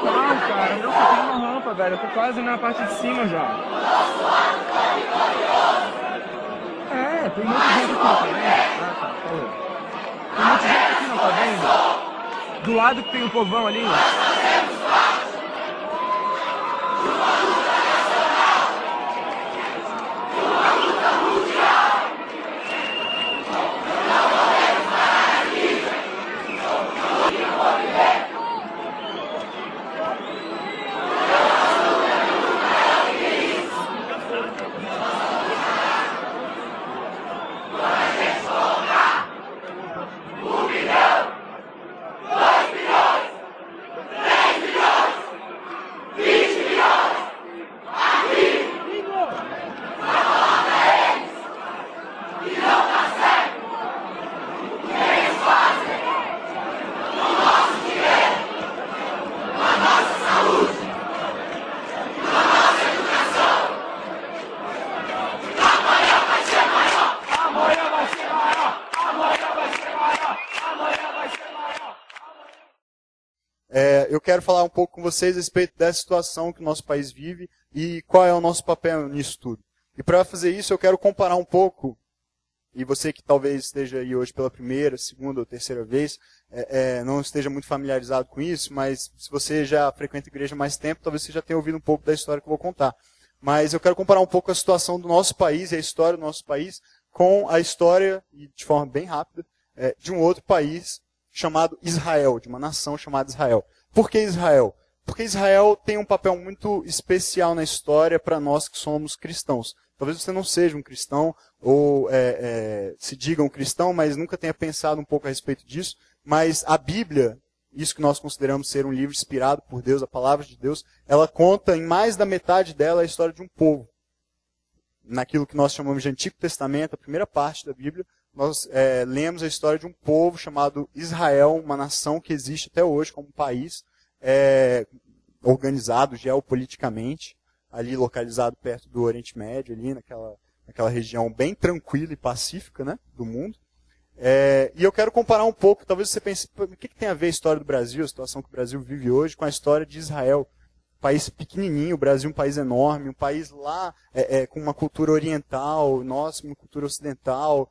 Não, cara, não, só tem uma rampa, velho. Eu tô quase na parte de cima já. É, tem muita gente aqui, tá vendo? Ah, tá, falou. Tem muita gente aqui, não tá vendo? Do lado que tem o povão ali. Eu quero falar um pouco com vocês a respeito dessa situação que o nosso país vive e qual é o nosso papel nisso tudo. E para fazer isso, eu quero comparar um pouco, e você que talvez esteja aí hoje pela primeira, segunda ou terceira vez, não esteja muito familiarizado com isso, mas se você já frequenta a igreja há mais tempo, talvez você já tenha ouvido um pouco da história que eu vou contar. Mas eu quero comparar um pouco a situação do nosso país e a história do nosso país com a história, e de forma bem rápida, de um outro país chamado Israel, de uma nação chamada Israel. Por que Israel? Porque Israel tem um papel muito especial na história para nós que somos cristãos. Talvez você não seja um cristão, ou se diga um cristão, mas nunca tenha pensado um pouco a respeito disso. Mas a Bíblia, isso que nós consideramos ser um livro inspirado por Deus, a palavra de Deus, ela conta em mais da metade dela a história de um povo. Naquilo que nós chamamos de Antigo Testamento, a primeira parte da Bíblia, nós lemos a história de um povo chamado Israel, uma nação que existe até hoje como país, organizado geopoliticamente, ali localizado perto do Oriente Médio, ali naquela região bem tranquila e pacífica, né, do mundo. E eu quero comparar um pouco, talvez você pense, o que tem a ver a história do Brasil, a situação que o Brasil vive hoje, com a história de Israel. Um país pequenininho, o Brasil um país enorme, um país lá com uma cultura oriental, nós uma cultura ocidental,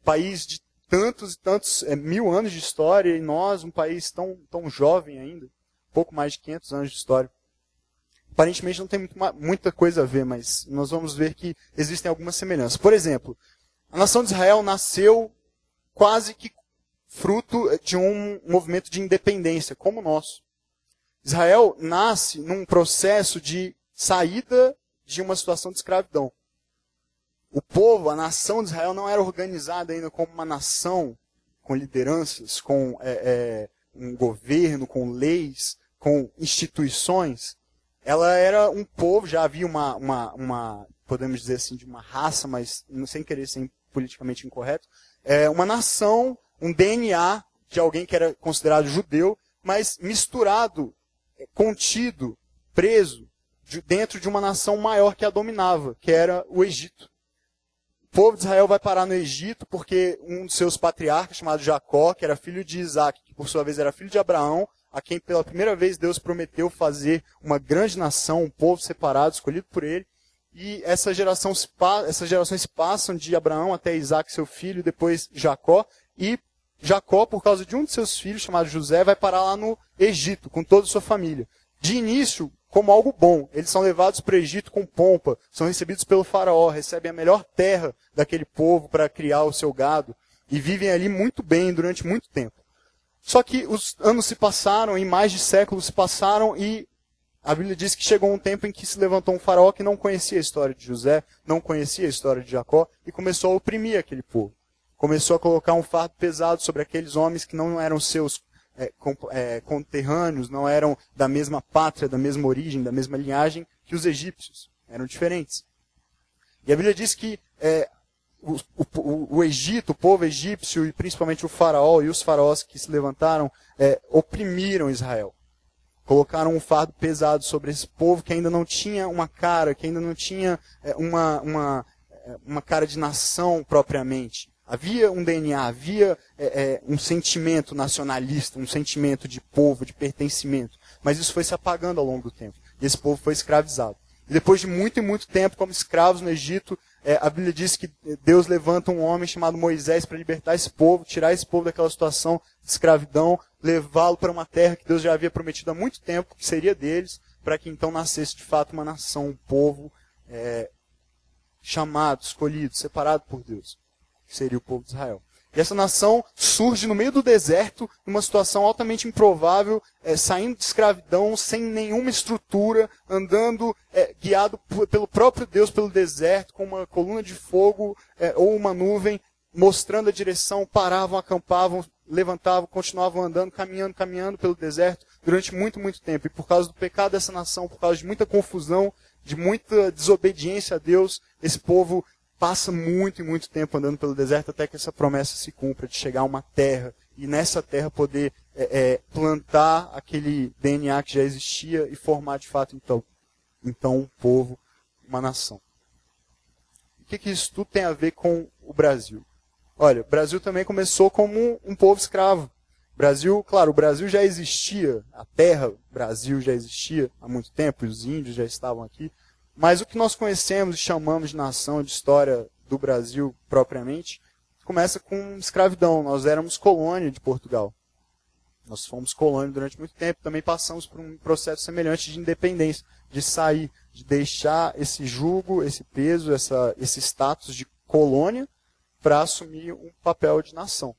país de tantos e tantos 1000 anos de história, e nós um país tão jovem ainda, pouco mais de 500 anos de história. Aparentemente não tem muita coisa a ver, mas nós vamos ver que existem algumas semelhanças. Por exemplo, a nação de Israel nasceu quase que fruto de um movimento de independência, como o nosso. Israel nasce num processo de saída de uma situação de escravidão. O povo, a nação de Israel não era organizada ainda como uma nação com lideranças, com um governo, com leis, com instituições. Ela era um povo, já havia uma podemos dizer assim, de uma raça, mas sem querer ser politicamente incorreto, uma nação, um DNA de alguém que era considerado judeu, mas misturado, contido, preso, dentro de uma nação maior que a dominava, que era o Egito. O povo de Israel vai parar no Egito porque um dos seus patriarcas, chamado Jacó, que era filho de Isaac, que por sua vez era filho de Abraão, a quem pela primeira vez Deus prometeu fazer uma grande nação, um povo separado, escolhido por ele. E essas gerações se passam de Abraão até Isaac, seu filho, depois Jacó. E Jacó, por causa de um de seus filhos, chamado José, vai parar lá no Egito, com toda a sua família. De início, como algo bom. Eles são levados para o Egito com pompa, são recebidos pelo faraó, recebem a melhor terra daquele povo para criar o seu gado, e vivem ali muito bem durante muito tempo. Só que os anos se passaram, e mais de séculos se passaram, e a Bíblia diz que chegou um tempo em que se levantou um faraó que não conhecia a história de José, não conhecia a história de Jacó, e começou a oprimir aquele povo. Começou a colocar um fardo pesado sobre aqueles homens que não eram seus conterrâneos, não eram da mesma pátria, da mesma origem, da mesma linhagem que os egípcios. Eram diferentes. E a Bíblia diz que o Egito, o povo egípcio, e principalmente o faraó e os faraós que se levantaram, oprimiram Israel. Colocaram um fardo pesado sobre esse povo que ainda não tinha uma cara, que ainda não tinha uma cara de nação propriamente. Havia um DNA, havia um sentimento nacionalista, um sentimento de povo, de pertencimento. Mas isso foi se apagando ao longo do tempo. E esse povo foi escravizado. E depois de muito e muito tempo como escravos no Egito, a Bíblia diz que Deus levanta um homem chamado Moisés para libertar esse povo, tirar esse povo daquela situação de escravidão, levá-lo para uma terra que Deus já havia prometido há muito tempo, que seria deles, para que então nascesse de fato uma nação, um povo chamado, escolhido, separado por Deus, que seria o povo de Israel. E essa nação surge no meio do deserto, numa situação altamente improvável, saindo de escravidão, sem nenhuma estrutura, andando guiado pelo próprio Deus pelo deserto, com uma coluna de fogo ou uma nuvem, mostrando a direção, paravam, acampavam, levantavam, continuavam andando, caminhando pelo deserto durante muito, muito tempo. E por causa do pecado dessa nação, por causa de muita confusão, de muita desobediência a Deus, esse povo passa muito e muito tempo andando pelo deserto até que essa promessa se cumpra, de chegar a uma terra, e nessa terra poder plantar aquele DNA que já existia e formar de fato então um povo, uma nação. O que isso tudo tem a ver com o Brasil? Olha, o Brasil também começou como um povo escravo. O Brasil já existia, a terra Brasil já existia há muito tempo, os índios já estavam aqui. Mas o que nós conhecemos e chamamos de nação, de história do Brasil propriamente, começa com escravidão. Nós éramos colônia de Portugal. Nós fomos colônia durante muito tempo. Também passamos por um processo semelhante de independência, de sair, de deixar esse jugo, esse peso, esse status de colônia para assumir um papel de nação.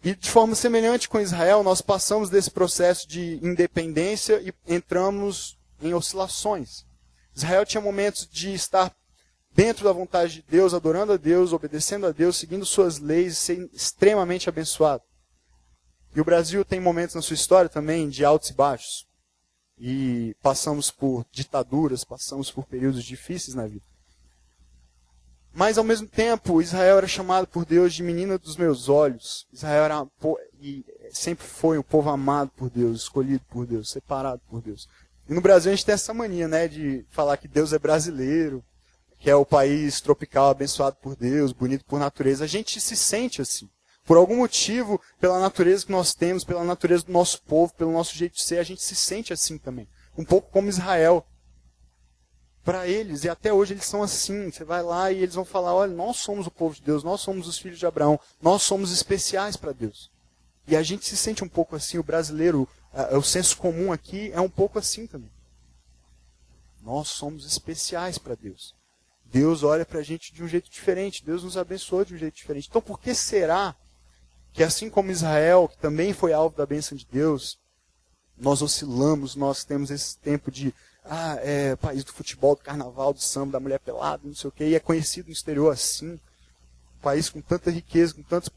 E de forma semelhante com Israel, nós passamos desse processo de independência e entramos em oscilações. Israel tinha momentos de estar dentro da vontade de Deus, adorando a Deus, obedecendo a Deus, seguindo suas leis e ser extremamente abençoado. E o Brasil tem momentos na sua história também de altos e baixos. E passamos por ditaduras, passamos por períodos difíceis na vida. Mas, ao mesmo tempo, Israel era chamado por Deus de menina dos meus olhos. Israel era e sempre foi um povo amado por Deus, escolhido por Deus, separado por Deus. E no Brasil a gente tem essa mania, né, de falar que Deus é brasileiro, que é o país tropical abençoado por Deus, bonito por natureza. A gente se sente assim. Por algum motivo, pela natureza que nós temos, pela natureza do nosso povo, pelo nosso jeito de ser, a gente se sente assim também. Um pouco como Israel. Para eles, e até hoje eles são assim. Você vai lá e eles vão falar, olha, nós somos o povo de Deus, nós somos os filhos de Abraão, nós somos especiais para Deus. E a gente se sente um pouco assim, o brasileiro, o senso comum aqui é um pouco assim também. Nós somos especiais para Deus. Deus olha para a gente de um jeito diferente, Deus nos abençoou de um jeito diferente. Então por que será que assim como Israel, que também foi alvo da bênção de Deus, nós oscilamos, nós temos esse tempo de país do futebol, do carnaval, do samba, da mulher pelada, não sei o quê, e é conhecido no exterior assim. Um país com tanta riqueza,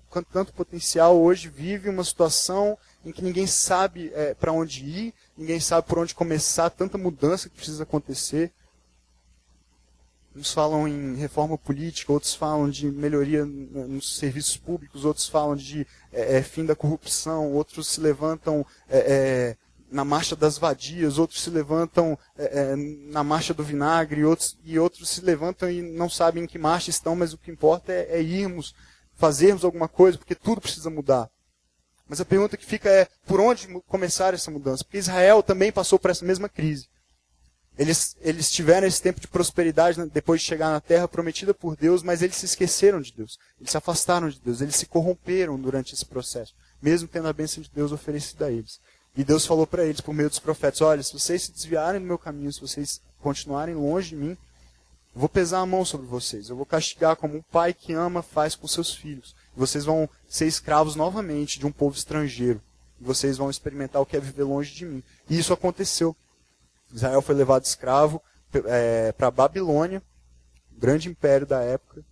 com tanto potencial, hoje vive uma situação em que ninguém sabe para onde ir, ninguém sabe por onde começar, tanta mudança que precisa acontecer. Uns falam em reforma política, outros falam de melhoria nos serviços públicos, outros falam de fim da corrupção, outros se levantam na marcha das vadias, outros se levantam na marcha do vinagre, e outros se levantam e não sabem em que marcha estão, mas o que importa é irmos, fazermos alguma coisa, porque tudo precisa mudar. Mas a pergunta que fica é, por onde começar essa mudança? Porque Israel também passou por essa mesma crise. Eles tiveram esse tempo de prosperidade depois de chegar na terra prometida por Deus, mas eles se esqueceram de Deus. Eles se afastaram de Deus, eles se corromperam durante esse processo, mesmo tendo a bênção de Deus oferecida a eles. E Deus falou para eles, por meio dos profetas, olha, se vocês se desviarem do meu caminho, se vocês continuarem longe de mim, eu vou pesar a mão sobre vocês. Eu vou castigar como um pai que ama faz com seus filhos. E vocês vão ser escravos novamente de um povo estrangeiro. E vocês vão experimentar o que é viver longe de mim. E isso aconteceu. Israel foi levado escravo para a Babilônia, o grande império da época,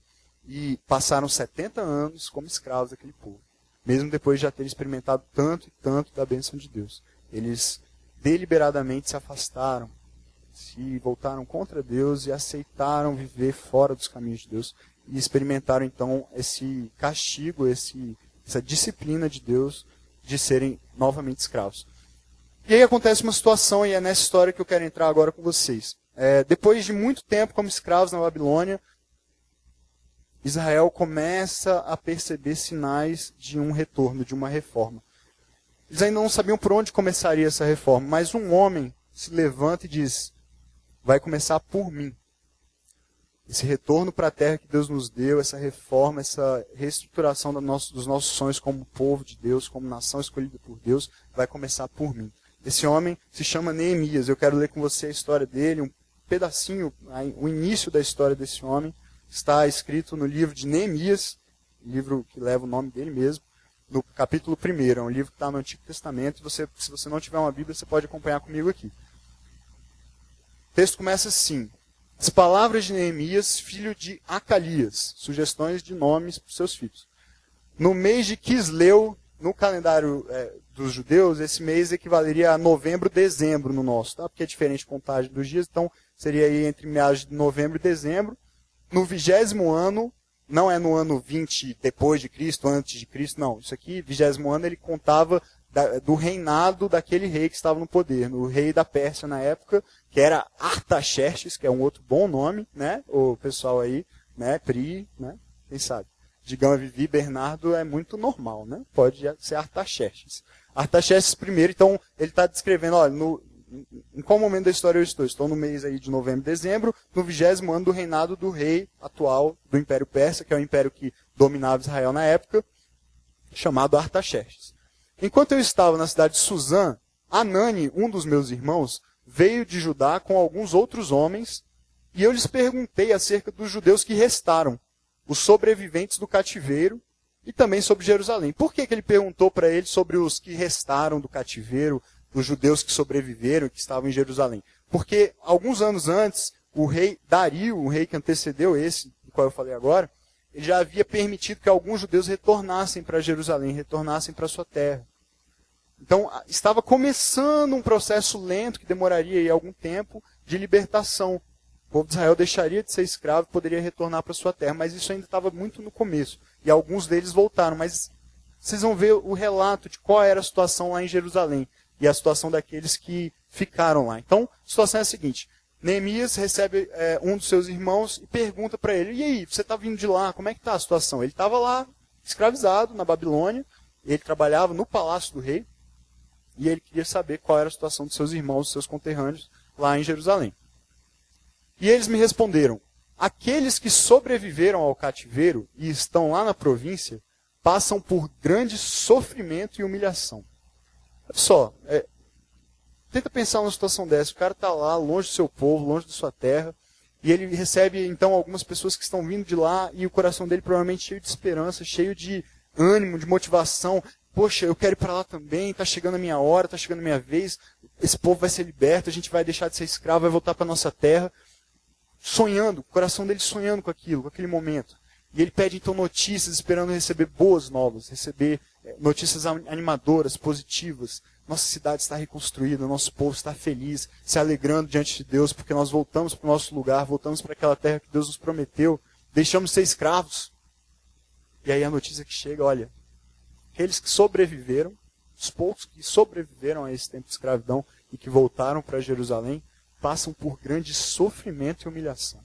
e passaram 70 anos como escravos daquele povo. Mesmo depois de já terem experimentado tanto e tanto da bênção de Deus. Eles deliberadamente se afastaram, se voltaram contra Deus e aceitaram viver fora dos caminhos de Deus. E experimentaram então esse castigo, essa disciplina de Deus de serem novamente escravos. E aí acontece uma situação, e é nessa história que eu quero entrar agora com vocês. Depois de muito tempo como escravos na Babilônia, Israel começa a perceber sinais de um retorno, de uma reforma. Eles ainda não sabiam por onde começaria essa reforma, mas um homem se levanta e diz: vai começar por mim. Esse retorno para a terra que Deus nos deu, essa reforma, essa reestruturação dos nossos sonhos como povo de Deus, como nação escolhida por Deus, vai começar por mim. Esse homem se chama Neemias. Eu quero ler com você a história dele, um pedacinho, o início da história desse homem. Está escrito no livro de Neemias, livro que leva o nome dele mesmo, no capítulo 1. É um livro que está no Antigo Testamento. Se você não tiver uma Bíblia, você pode acompanhar comigo aqui. O texto começa assim: as palavras de Neemias, filho de Acalias, sugestões de nomes para os seus filhos. No mês de Quisleu, no calendário dos judeus, esse mês equivaleria a novembro, dezembro no nosso, tá? Porque é diferente a contagem dos dias, então seria aí entre meados de novembro e dezembro. No 20º ano, não é no ano 20 depois de Cristo, antes de Cristo, não. Isso aqui, 20º ano, ele contava do reinado daquele rei que estava no poder, no rei da Pérsia na época, que era Artaxerxes, que é um outro bom nome, né? O pessoal aí, né? Pri, né? Quem sabe? Digão, Vivi, Bernardo é muito normal, né? Pode ser Artaxerxes. Artaxerxes I, então, ele está descrevendo, olha, em qual momento da história eu estou? Estou no mês aí de novembro e dezembro, no 20º ano do reinado do rei atual do Império Persa, que é o império que dominava Israel na época, chamado Artaxerxes. Enquanto eu estava na cidade de Suzã, Anani, um dos meus irmãos, veio de Judá com alguns outros homens, e eu lhes perguntei acerca dos judeus que restaram, os sobreviventes do cativeiro, e também sobre Jerusalém. Por que ele perguntou para eles sobre os que restaram do cativeiro, os judeus que sobreviveram, que estavam em Jerusalém? Porque alguns anos antes, o rei Dario, o rei que antecedeu esse, do qual eu falei agora, ele já havia permitido que alguns judeus retornassem para Jerusalém, retornassem para sua terra. Então, estava começando um processo lento, que demoraria aí algum tempo, de libertação. O povo de Israel deixaria de ser escravo e poderia retornar para sua terra, mas isso ainda estava muito no começo. E alguns deles voltaram, mas vocês vão ver o relato de qual era a situação lá em Jerusalém e a situação daqueles que ficaram lá. Então, a situação é a seguinte: Neemias recebe um dos seus irmãos e pergunta para ele: e aí, você está vindo de lá, como é que está a situação? Ele estava lá, escravizado, na Babilônia, ele trabalhava no palácio do rei, e ele queria saber qual era a situação dos seus irmãos, dos seus conterrâneos, lá em Jerusalém. E eles me responderam: aqueles que sobreviveram ao cativeiro e estão lá na província, passam por grande sofrimento e humilhação. Olha só, tenta pensar numa situação dessa. O cara está lá, longe do seu povo, longe da sua terra, e ele recebe, então, algumas pessoas que estão vindo de lá, e o coração dele provavelmente cheio de esperança, cheio de ânimo, de motivação. Poxa, eu quero ir para lá também, está chegando a minha hora, está chegando a minha vez, esse povo vai ser liberto, a gente vai deixar de ser escravo, vai voltar para a nossa terra. Sonhando, o coração dele sonhando com aquilo, com aquele momento. E ele pede, então, notícias, esperando receber boas novas, receber notícias animadoras, positivas. Nossa cidade está reconstruída, nosso povo está feliz, se alegrando diante de Deus, porque nós voltamos para o nosso lugar, voltamos para aquela terra que Deus nos prometeu, deixamos de ser escravos. E aí a notícia que chega: olha, aqueles que sobreviveram, os poucos que sobreviveram a esse tempo de escravidão e que voltaram para Jerusalém, passam por grande sofrimento e humilhação.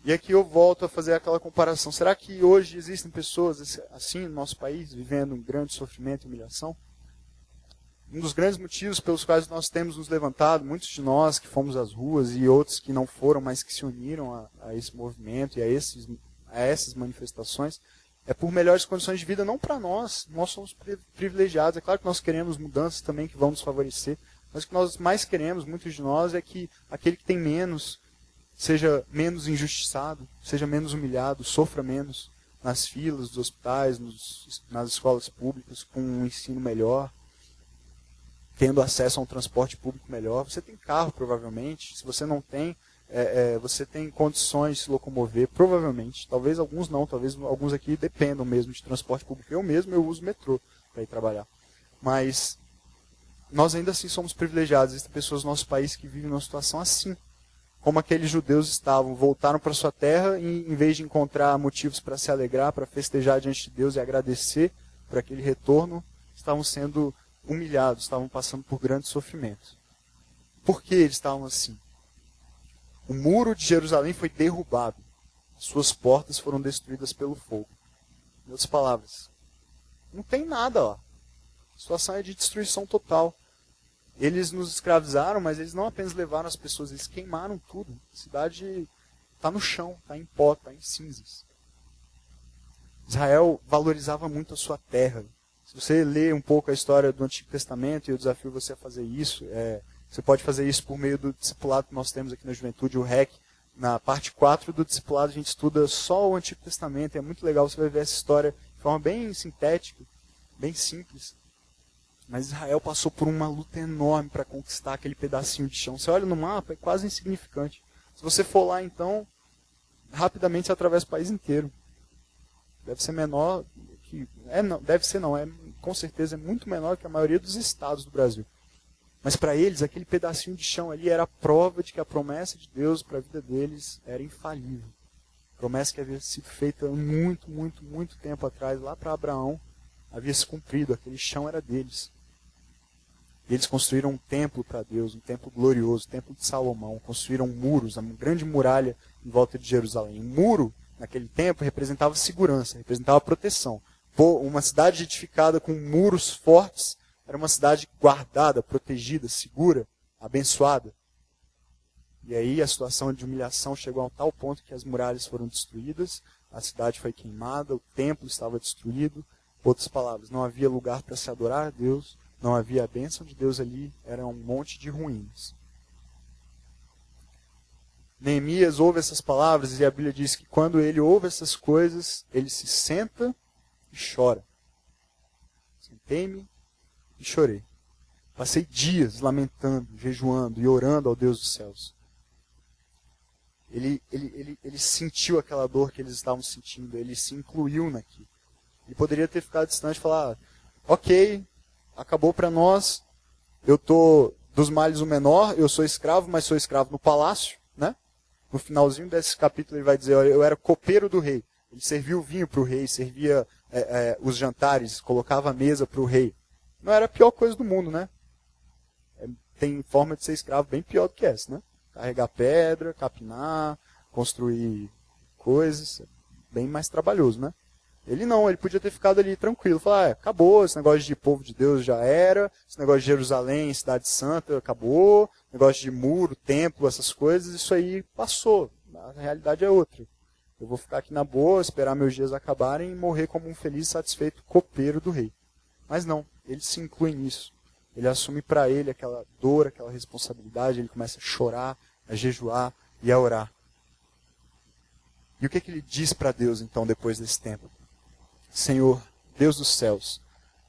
E aqui eu volto a fazer aquela comparação. Será que hoje existem pessoas assim no nosso país, vivendo um grande sofrimento e humilhação? Um dos grandes motivos pelos quais nós temos nos levantado, muitos de nós que fomos às ruas e outros que não foram, mas que se uniram a esse movimento e a essas manifestações, é por melhores condições de vida, não para nós. Nós somos privilegiados. É claro que nós queremos mudanças também que vão nos favorecer, mas o que nós mais queremos, muitos de nós, é que aquele que tem menos seja menos injustiçado, seja menos humilhado, sofra menos nas filas dos hospitais, nas escolas públicas, com um ensino melhor, tendo acesso a um transporte público melhor. Você tem carro, provavelmente. Se você não tem, você tem condições de se locomover, provavelmente. Talvez alguns não, talvez alguns aqui dependam mesmo de transporte público. Eu uso metrô para ir trabalhar. Mas nós ainda assim somos privilegiados. Existem pessoas no nosso país que vivem numa situação assim, como aqueles judeus estavam, voltaram para sua terra e, em vez de encontrar motivos para se alegrar, para festejar diante de Deus e agradecer por aquele retorno, estavam sendo humilhados, estavam passando por grande sofrimento. Por que eles estavam assim? O muro de Jerusalém foi derrubado. suas portas foram destruídas pelo fogo. Em outras palavras, não tem nada lá. A situação é de destruição total. Eles nos escravizaram, mas eles não apenas levaram as pessoas, eles queimaram tudo. A cidade está no chão, está em pó, está em cinzas. Israel valorizava muito a sua terra. Se você ler um pouco a história do Antigo Testamento, e eu desafio você a fazer isso, você pode fazer isso por meio do discipulado que nós temos aqui na Juventude, o REC. Na parte 4 do discipulado a gente estuda só o Antigo Testamento, é muito legal, você vai ver essa história de forma bem sintética, bem simples. Mas Israel passou por uma luta enorme para conquistar aquele pedacinho de chão. Você olha no mapa, é quase insignificante. Se você for lá, então, rapidamente você atravessa o país inteiro. Deve ser menor que... com certeza é muito menor que a maioria dos estados do Brasil. Mas para eles, aquele pedacinho de chão ali era a prova de que a promessa de Deus para a vida deles era infalível. Promessa que havia sido feita muito, muito, muito tempo atrás, lá para Abraão, havia se cumprido, aquele chão era deles. E eles construíram um templo para Deus, um templo glorioso, o templo de Salomão. Construíram muros, uma grande muralha em volta de Jerusalém. O muro, naquele tempo, representava segurança, representava proteção. Uma cidade edificada com muros fortes era uma cidade guardada, protegida, segura, abençoada. E aí a situação de humilhação chegou a tal ponto que as muralhas foram destruídas, a cidade foi queimada, o templo estava destruído. Outras palavras, não havia lugar para se adorar a Deus, não havia a bênção de Deus ali, era um monte de ruínas. Neemias ouve essas palavras e a Bíblia diz que quando ele ouve essas coisas, ele se senta e chora. Sentei-me e chorei. Passei dias lamentando, jejuando e orando ao Deus dos céus. Ele sentiu aquela dor que eles estavam sentindo, ele se incluiu naquilo. Ele poderia ter ficado distante e falar, ok, acabou para nós, eu estou dos males o menor, eu sou escravo, mas sou escravo no palácio, né? No finalzinho desse capítulo ele vai dizer, olha, eu era copeiro do rei. Ele servia o vinho para o rei, servia os jantares, colocava a mesa para o rei. Não era a pior coisa do mundo, né? Tem forma de ser escravo bem pior do que essa, né? Carregar pedra, capinar, construir coisas, bem mais trabalhoso, né? Ele não, ele podia ter ficado ali tranquilo, falar, acabou, esse negócio de povo de Deus já era, esse negócio de Jerusalém, cidade santa, acabou, negócio de muro, templo, essas coisas, isso aí passou, a realidade é outra. Eu vou ficar aqui na boa, esperar meus dias acabarem e morrer como um feliz e satisfeito copeiro do rei. Mas não, ele se inclui nisso. Ele assume para ele aquela dor, aquela responsabilidade, ele começa a chorar, a jejuar e a orar. E o que ele diz para Deus, então, depois desse tempo? Senhor, Deus dos céus,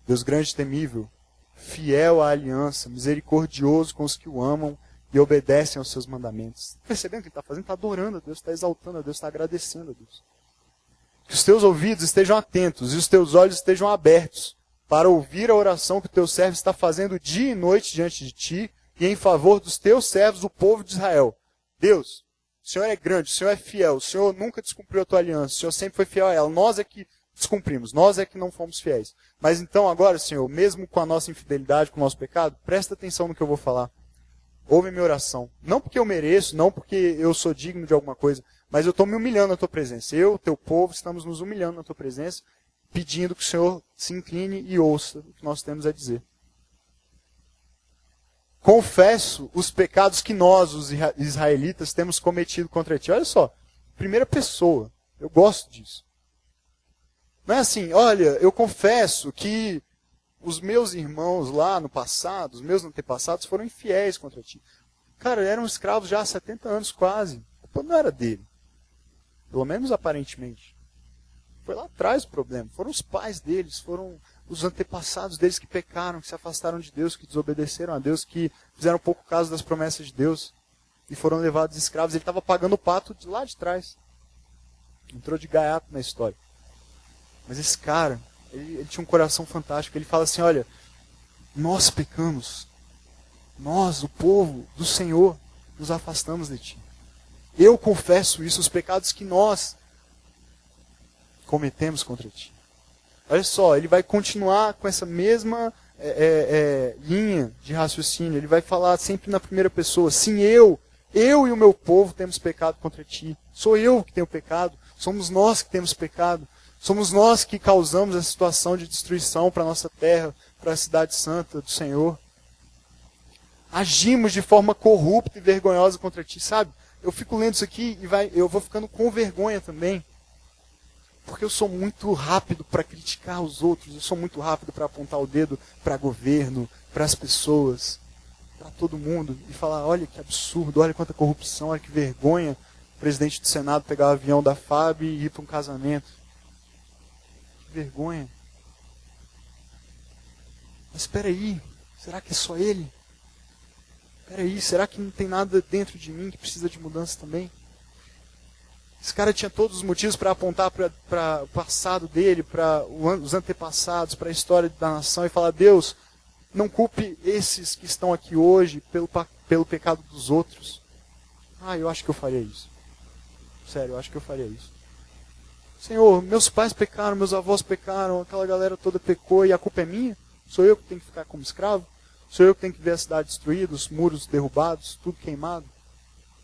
Deus grande e temível, fiel à aliança, misericordioso com os que o amam e obedecem aos seus mandamentos. Está percebendo o que ele está fazendo? Está adorando a Deus, está exaltando a Deus, está agradecendo a Deus. Que os teus ouvidos estejam atentos e os teus olhos estejam abertos para ouvir a oração que o teu servo está fazendo dia e noite diante de ti e em favor dos teus servos, o povo de Israel. Deus, o Senhor é grande, o Senhor é fiel, o Senhor nunca descumpriu a tua aliança, o Senhor sempre foi fiel a ela. Nós é que descumprimos, nós é que não fomos fiéis. Mas então agora, Senhor, mesmo com a nossa infidelidade, com o nosso pecado, presta atenção no que eu vou falar. Ouve minha oração. Não porque eu mereço, não porque eu sou digno de alguma coisa, mas eu estou me humilhando na tua presença. Eu, teu povo, estamos nos humilhando na tua presença, pedindo que o Senhor se incline e ouça o que nós temos a dizer. Confesso os pecados que nós, os israelitas, temos cometido contra ti. Olha só, primeira pessoa. Eu gosto disso. Não é assim, olha, eu confesso que os meus irmãos lá no passado, os meus antepassados foram infiéis contra ti. Cara, eram escravos já há 70 anos quase. A culpa não era dele. Pelo menos aparentemente. Foi lá atrás o problema. Foram os pais deles, foram os antepassados deles que pecaram, que se afastaram de Deus, que desobedeceram a Deus, que fizeram pouco caso das promessas de Deus e foram levados escravos. Ele estava pagando o pato de lá de trás. Entrou de gaiato na história. Mas esse cara, ele tinha um coração fantástico. Ele fala assim, olha, nós pecamos. Nós, o povo do Senhor, nos afastamos de ti. Eu confesso isso, os pecados que nós cometemos contra ti. Olha só, ele vai continuar com essa mesma linha de raciocínio. Ele vai falar sempre na primeira pessoa. Sim, eu e o meu povo temos pecado contra ti. Sou eu que tenho pecado. Somos nós que temos pecado. Somos nós que causamos a situação de destruição para a nossa terra, para a cidade santa do Senhor. Agimos de forma corrupta e vergonhosa contra ti, sabe? Eu fico lendo isso aqui e eu vou ficando com vergonha também. Porque eu sou muito rápido para criticar os outros, eu sou muito rápido para apontar o dedo para governo, para as pessoas, para todo mundo, e falar, olha que absurdo, olha quanta corrupção, olha que vergonha o presidente do Senado pegar o avião da FAB e ir para um casamento. Que vergonha. Mas espera aí, será que é só ele? Espera aí, será que não tem nada dentro de mim que precisa de mudança também? Esse cara tinha todos os motivos para apontar para o passado dele, para os antepassados, para a história da nação e falar, Deus, não culpe esses que estão aqui hoje pelo pecado dos outros. Eu acho que eu faria isso. Sério, eu acho que eu faria isso. Senhor, meus pais pecaram, meus avós pecaram, aquela galera toda pecou e a culpa é minha? Sou eu que tenho que ficar como escravo? Sou eu que tenho que ver a cidade destruída, os muros derrubados, tudo queimado?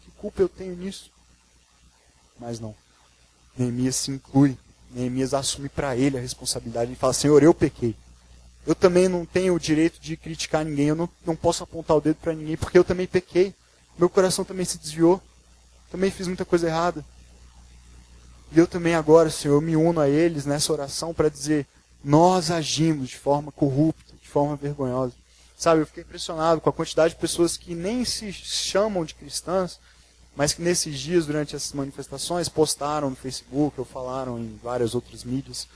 Que culpa eu tenho nisso? Mas não. Neemias se inclui. Neemias assume para ele a responsabilidade. Ele fala, Senhor, eu pequei. Eu também não tenho o direito de criticar ninguém. Eu não posso apontar o dedo para ninguém, porque eu também pequei. Meu coração também se desviou. Também fiz muita coisa errada. E eu também agora, Senhor, eu me uno a eles nessa oração para dizer, nós agimos de forma corrupta, de forma vergonhosa. Sabe, eu fiquei impressionado com a quantidade de pessoas que nem se chamam de cristãs, mas que nesses dias, durante essas manifestações, postaram no Facebook ou falaram em várias outras mídias.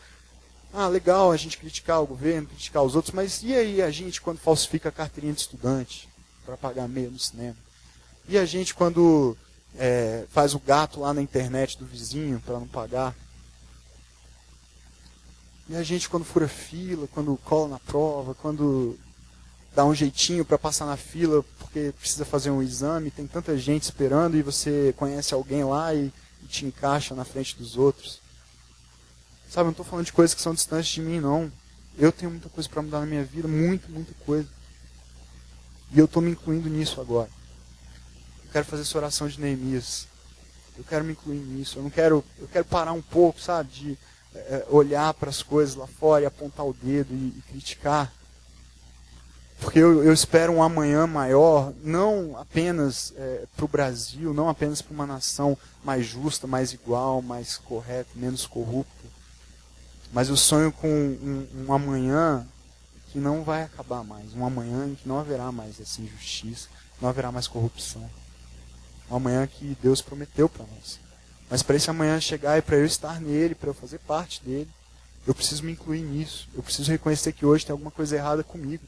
Legal a gente criticar o governo, criticar os outros, mas e aí a gente quando falsifica a carteirinha de estudante para pagar meia no cinema? E a gente quando faz o gato lá na internet do vizinho para não pagar? E a gente quando fura fila, quando cola na prova, quando dá um jeitinho para passar na fila porque precisa fazer um exame, tem tanta gente esperando e você conhece alguém lá e te encaixa na frente dos outros. Sabe, eu não estou falando de coisas que são distantes de mim, não. Eu tenho muita coisa para mudar na minha vida, muita coisa. E eu estou me incluindo nisso agora. Eu quero fazer essa oração de Neemias. Eu quero me incluir nisso. Eu quero parar um pouco, sabe, de olhar para as coisas lá fora e apontar o dedo e criticar. Porque eu espero um amanhã maior, não apenas para o Brasil, não apenas para uma nação mais justa, mais igual, mais correta, menos corrupta. Mas eu sonho com um amanhã que não vai acabar mais. Um amanhã em que não haverá mais essa injustiça, não haverá mais corrupção. Um amanhã que Deus prometeu para nós. Mas para esse amanhã chegar e para eu estar nele, para eu fazer parte dele, eu preciso me incluir nisso. Eu preciso reconhecer que hoje tem alguma coisa errada comigo.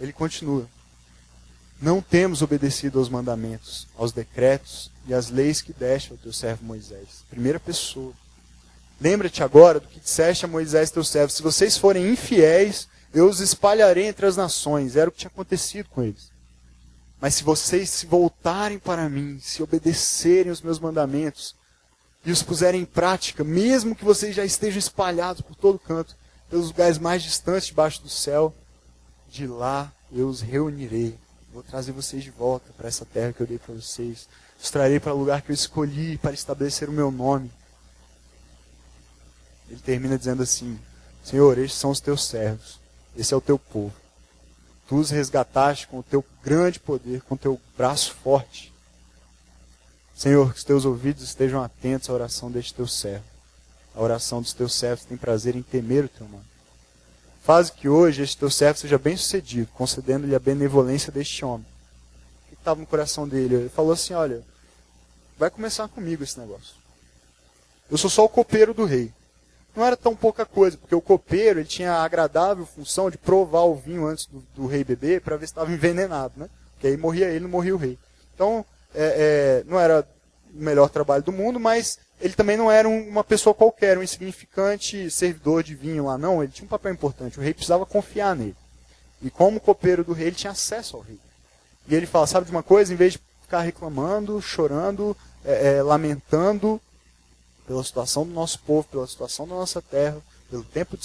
Ele continua. Não temos obedecido aos mandamentos, aos decretos e às leis que deste ao teu servo Moisés. Primeira pessoa. Lembra-te agora do que disseste a Moisés teu servo. Se vocês forem infiéis, eu os espalharei entre as nações. Era o que tinha acontecido com eles. Mas se vocês se voltarem para mim, se obedecerem os meus mandamentos e os puserem em prática, mesmo que vocês já estejam espalhados por todo canto, pelos lugares mais distantes debaixo do céu, de lá eu os reunirei. Vou trazer vocês de volta para essa terra que eu dei para vocês. Os trarei para o lugar que eu escolhi para estabelecer o meu nome. Ele termina dizendo assim, Senhor, estes são os teus servos. Esse é o teu povo. Tu os resgataste com o teu grande poder, com o teu braço forte. Senhor, que os teus ouvidos estejam atentos à oração deste teu servo. A oração dos teus servos tem prazer em temer o teu nome. Faz que hoje este teu servo seja bem sucedido, concedendo-lhe a benevolência deste homem. O que estava no coração dele? Ele falou assim, olha, vai começar comigo esse negócio. Eu sou só o copeiro do rei. Não era tão pouca coisa, porque o copeiro ele tinha a agradável função de provar o vinho antes do rei beber para ver se estava envenenado, né? Porque aí morria ele, não morria o rei. Então, não era o melhor trabalho do mundo, mas ele também não era uma pessoa qualquer, um insignificante servidor de vinho lá, não. Ele tinha um papel importante, o rei precisava confiar nele. E como copeiro do rei, ele tinha acesso ao rei. E ele fala, sabe de uma coisa? Em vez de ficar reclamando, chorando, lamentando pela situação do nosso povo, pela situação da nossa terra, pelo templo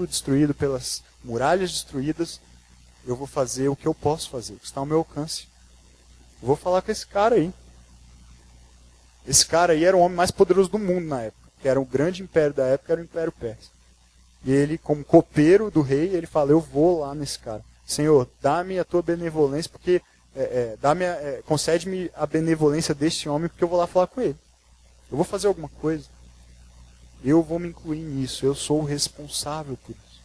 destruído, pelas muralhas destruídas, eu vou fazer o que eu posso fazer, o que está ao meu alcance. Eu vou falar com esse cara aí. Esse cara aí era o homem mais poderoso do mundo na época, que era o grande império da época, era o Império Persa. E ele, como copeiro do rei, ele fala, eu vou lá nesse cara. Senhor, dá-me a tua benevolência, porque concede-me a benevolência deste homem, porque eu vou lá falar com ele. Eu vou fazer alguma coisa. Eu vou me incluir nisso. Eu sou o responsável por isso.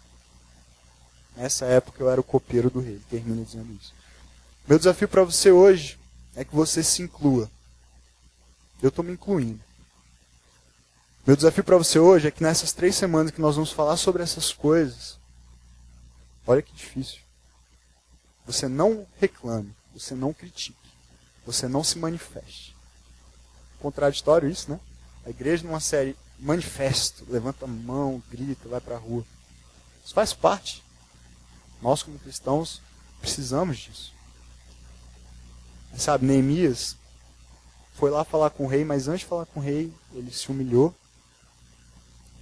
Nessa época eu era o copeiro do rei. Ele termina dizendo isso. Meu desafio para você hoje é que você se inclua. Eu estou me incluindo. Meu desafio para você hoje é que nessas 3 semanas que nós vamos falar sobre essas coisas, olha que difícil. Você não reclame, você não critique, você não se manifeste. Contraditório isso, né? A igreja numa série manifesto, levanta a mão, grita, vai para a rua. Isso faz parte. Nós como cristãos precisamos disso. Mas, sabe, Neemias foi lá falar com o rei, mas antes de falar com o rei, ele se humilhou,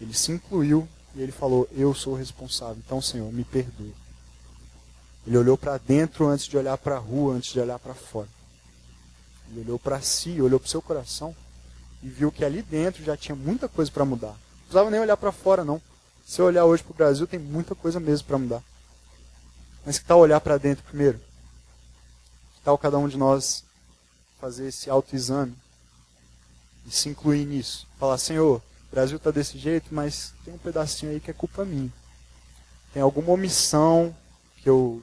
ele se incluiu e ele falou, eu sou o responsável, então Senhor, me perdoe. Ele olhou para dentro antes de olhar para a rua, antes de olhar para fora. Ele olhou para si, olhou para o seu coração e viu que ali dentro já tinha muita coisa para mudar. Não precisava nem olhar para fora, não. Se eu olhar hoje para o Brasil, tem muita coisa mesmo para mudar. Mas que tal olhar para dentro primeiro? Que tal cada um de nós fazer esse autoexame e se incluir nisso? Falar, Senhor, o Brasil está desse jeito, mas tem um pedacinho aí que é culpa minha. Tem alguma omissão que eu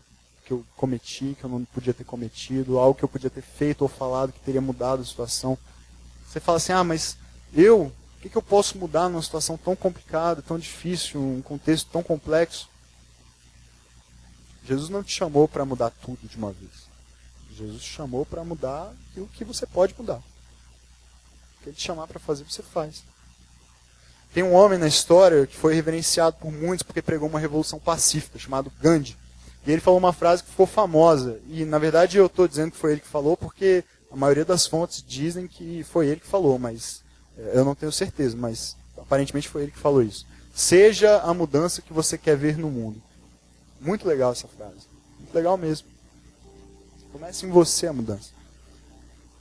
cometi, que eu não podia ter cometido, algo que eu podia ter feito ou falado que teria mudado a situação. Você fala assim, mas o que eu posso mudar numa situação tão complicada, tão difícil, um contexto tão complexo? Jesus não te chamou para mudar tudo de uma vez. Jesus te chamou para mudar o que você pode mudar. O que ele te chamar para fazer, você faz. Tem um homem na história que foi reverenciado por muitos porque pregou uma revolução pacífica, chamado Gandhi. E ele falou uma frase que ficou famosa. E, na verdade, eu estou dizendo que foi ele que falou porque a maioria das fontes dizem que foi ele que falou, mas eu não tenho certeza, mas aparentemente foi ele que falou isso. Seja a mudança que você quer ver no mundo. Muito legal essa frase. Muito legal mesmo. Comece em você a mudança.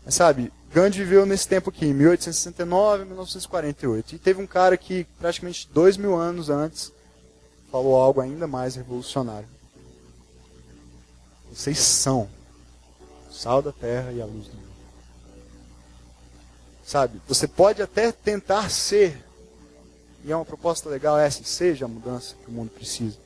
Mas sabe, Gandhi viveu nesse tempo aqui, 1869 a 1948. E teve um cara que, praticamente 2000 anos antes, falou algo ainda mais revolucionário. Vocês são o sal da terra e a luz do mundo. Sabe, você pode até tentar ser, e é uma proposta legal essa, seja a mudança que o mundo precisa.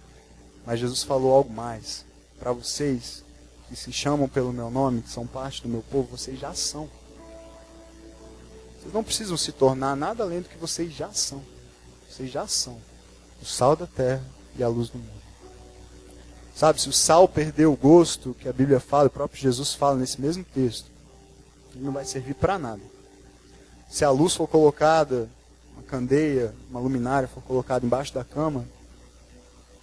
Mas Jesus falou algo mais. Para vocês que se chamam pelo meu nome, que são parte do meu povo, vocês já são. Vocês não precisam se tornar nada além do que vocês já são. Vocês já são o sal da terra e a luz do mundo. Sabe, se o sal perder o gosto, que a Bíblia fala, o próprio Jesus fala nesse mesmo texto, ele não vai servir para nada. Se a luz for colocada, uma candeia, uma luminária for colocada embaixo da cama,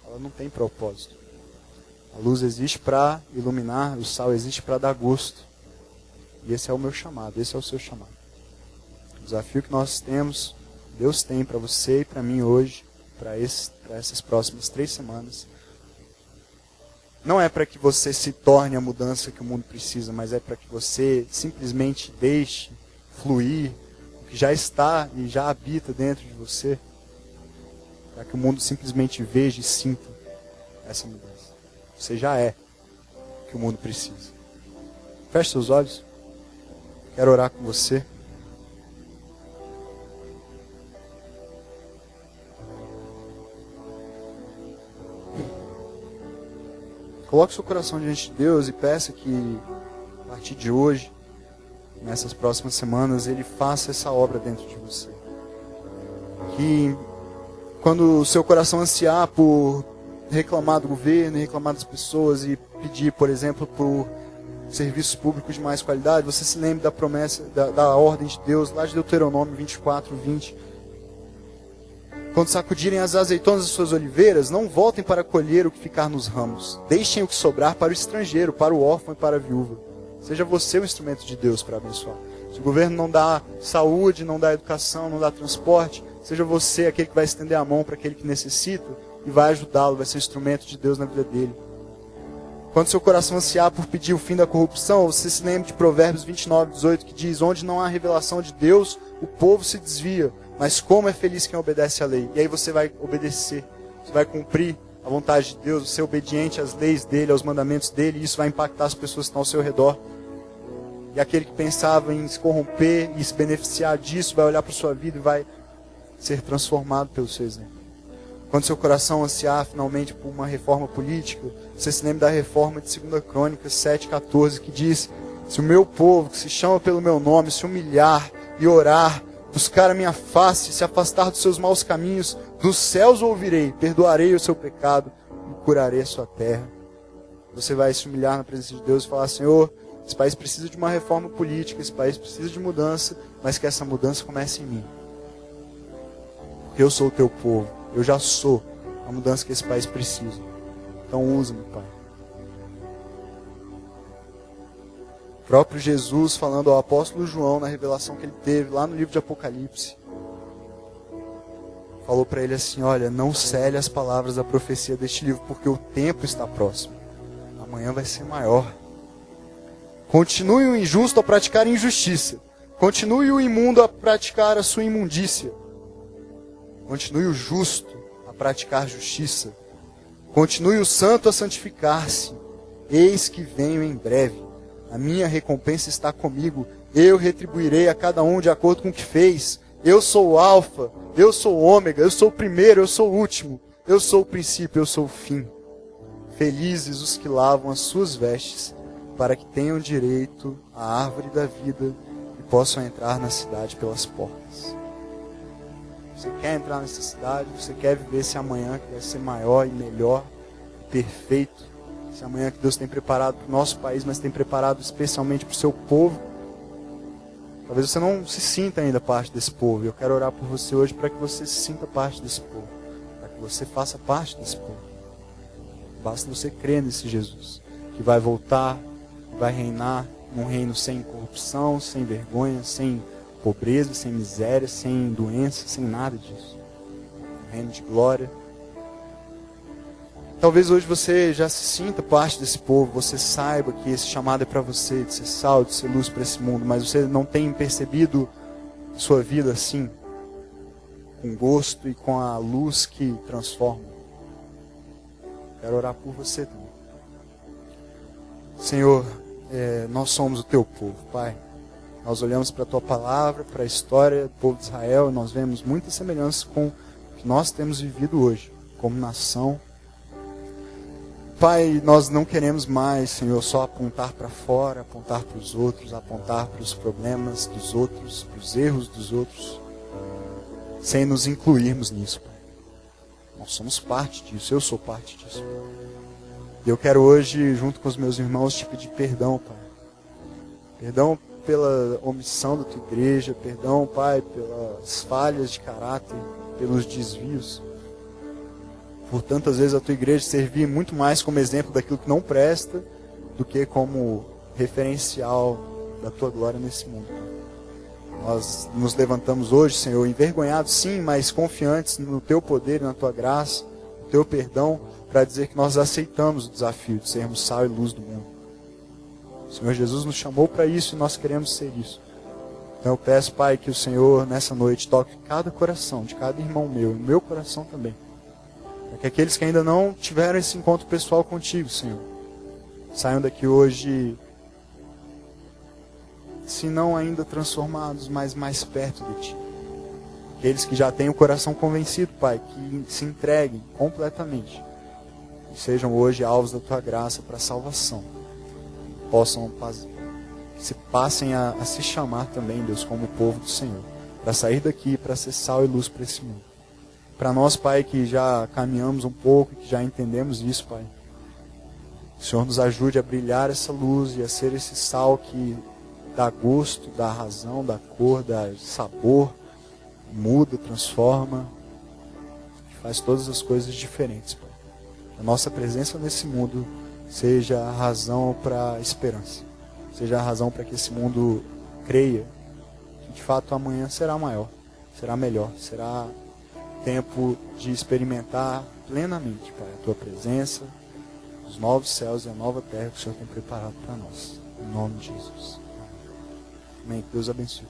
ela não tem propósito. A luz existe para iluminar, o sal existe para dar gosto. E esse é o meu chamado, esse é o seu chamado. O desafio que nós temos, Deus tem para você e para mim hoje, para essas próximas 3 semanas, não é para que você se torne a mudança que o mundo precisa, mas é para que você simplesmente deixe fluir o que já está e já habita dentro de você, para que o mundo simplesmente veja e sinta essa mudança. Você já é o que o mundo precisa. Feche seus olhos. Quero orar com você. Coloque seu coração diante de Deus e peça que, a partir de hoje, nessas próximas semanas, Ele faça essa obra dentro de você. Que, quando o seu coração ansiar por reclamar do governo, reclamar das pessoas e pedir, por exemplo, por serviços públicos de mais qualidade, você se lembre da promessa, da ordem de Deus, lá de Deuteronômio 24:20. Quando sacudirem as azeitonas das suas oliveiras, não voltem para colher o que ficar nos ramos. Deixem o que sobrar para o estrangeiro, para o órfão e para a viúva. Seja você o instrumento de Deus para abençoar. Se o governo não dá saúde, não dá educação, não dá transporte, seja você aquele que vai estender a mão para aquele que necessita e vai ajudá-lo, vai ser instrumento de Deus na vida dele. Quando seu coração ansiar por pedir o fim da corrupção, você se lembra de Provérbios 29:18, que diz: onde não há revelação de Deus, o povo se desvia, mas como é feliz quem obedece à lei. E aí você vai obedecer, você vai cumprir a vontade de Deus, ser obediente às leis dele, aos mandamentos dele, e isso vai impactar as pessoas que estão ao seu redor. E aquele que pensava em se corromper e se beneficiar disso, vai olhar para a sua vida e vai ser transformado pelo seu exemplo. Quando seu coração ansiar finalmente por uma reforma política, você se lembra da reforma de 2 Crônicas 7:14, que diz: se o meu povo, que se chama pelo meu nome, se humilhar e orar, buscar a minha face, se afastar dos seus maus caminhos, dos céus ouvirei, perdoarei o seu pecado e curarei a sua terra. Você vai se humilhar na presença de Deus e falar: Senhor, esse país precisa de uma reforma política, esse país precisa de mudança, mas que essa mudança comece em mim. Porque eu sou o teu povo, eu já sou a mudança que esse país precisa. Então usa-me, Pai. O próprio Jesus falando ao apóstolo João, na revelação que ele teve lá no livro de Apocalipse, falou para ele assim: olha, não cele as palavras da profecia deste livro, porque o tempo está próximo. Amanhã vai ser maior. Continue o injusto a praticar injustiça. Continue o imundo a praticar a sua imundícia. Continue o justo a praticar justiça. Continue o santo a santificar-se. Eis que venho em breve. A minha recompensa está comigo. Eu retribuirei a cada um de acordo com o que fez. Eu sou o Alfa, eu sou o Ômega, eu sou o primeiro, eu sou o último. Eu sou o princípio, eu sou o fim. Felizes os que lavam as suas vestes, para que tenham direito à árvore da vida e possam entrar na cidade pelas portas. Você quer entrar nessa cidade? Você quer viver esse amanhã que vai ser maior e melhor, perfeito? Esse amanhã que Deus tem preparado para o nosso país, mas tem preparado especialmente para o seu povo. Talvez você não se sinta ainda parte desse povo. Eu quero orar por você hoje para que você se sinta parte desse povo, para que você faça parte desse povo. Basta você crer nesse Jesus, que vai voltar, vai reinar num reino sem corrupção, sem vergonha, sem pobreza, sem miséria, sem doença, sem nada disso. Um reino de glória. Talvez hoje você já se sinta parte desse povo, você saiba que esse chamado é para você, de ser sal, de ser luz para esse mundo, mas você não tem percebido sua vida assim, com gosto e com a luz que transforma. Quero orar por você também. Senhor, nós somos o teu povo, Pai. Nós olhamos para a tua palavra, para a história do povo de Israel, e nós vemos muitas semelhanças com o que nós temos vivido hoje, como nação. Pai, nós não queremos mais, Senhor, só apontar para fora, apontar para os outros, apontar para os problemas dos outros, para os erros dos outros, sem nos incluirmos nisso, Pai. Nós somos parte disso, eu sou parte disso. E eu quero hoje, junto com os meus irmãos, te pedir perdão, Pai. Perdão pela omissão da tua igreja, perdão, Pai, pelas falhas de caráter, pelos desvios. Por tantas vezes a tua igreja servir muito mais como exemplo daquilo que não presta, do que como referencial da tua glória nesse mundo. Nós nos levantamos hoje, Senhor, envergonhados sim, mas confiantes no teu poder e na tua graça, no teu perdão, para dizer que nós aceitamos o desafio de sermos sal e luz do mundo. O Senhor Jesus nos chamou para isso e nós queremos ser isso. Então eu peço, Pai, que o Senhor nessa noite toque cada coração, de cada irmão meu, e o meu coração também. Para que aqueles que ainda não tiveram esse encontro pessoal contigo, Senhor, saiam daqui hoje, se não ainda transformados, mas mais perto de Ti. Aqueles que já têm o coração convencido, Pai, que se entreguem completamente. E sejam hoje alvos da Tua graça para a salvação. Se passem a se chamar também, Deus, como o povo do Senhor. Para sair daqui, para ser sal e luz para esse mundo. Para nós, Pai, que já caminhamos um pouco, que já entendemos isso, Pai. O Senhor nos ajude a brilhar essa luz e a ser esse sal que dá gosto, dá razão, dá cor, dá sabor, muda, transforma, que faz todas as coisas diferentes, Pai. A nossa presença nesse mundo seja a razão para a esperança, seja a razão para que esse mundo creia que de fato amanhã será maior, será melhor, será tempo de experimentar plenamente, Pai, a Tua presença, os novos céus e a nova terra que o Senhor tem preparado para nós. Em nome de Jesus. Amém. Que Deus abençoe.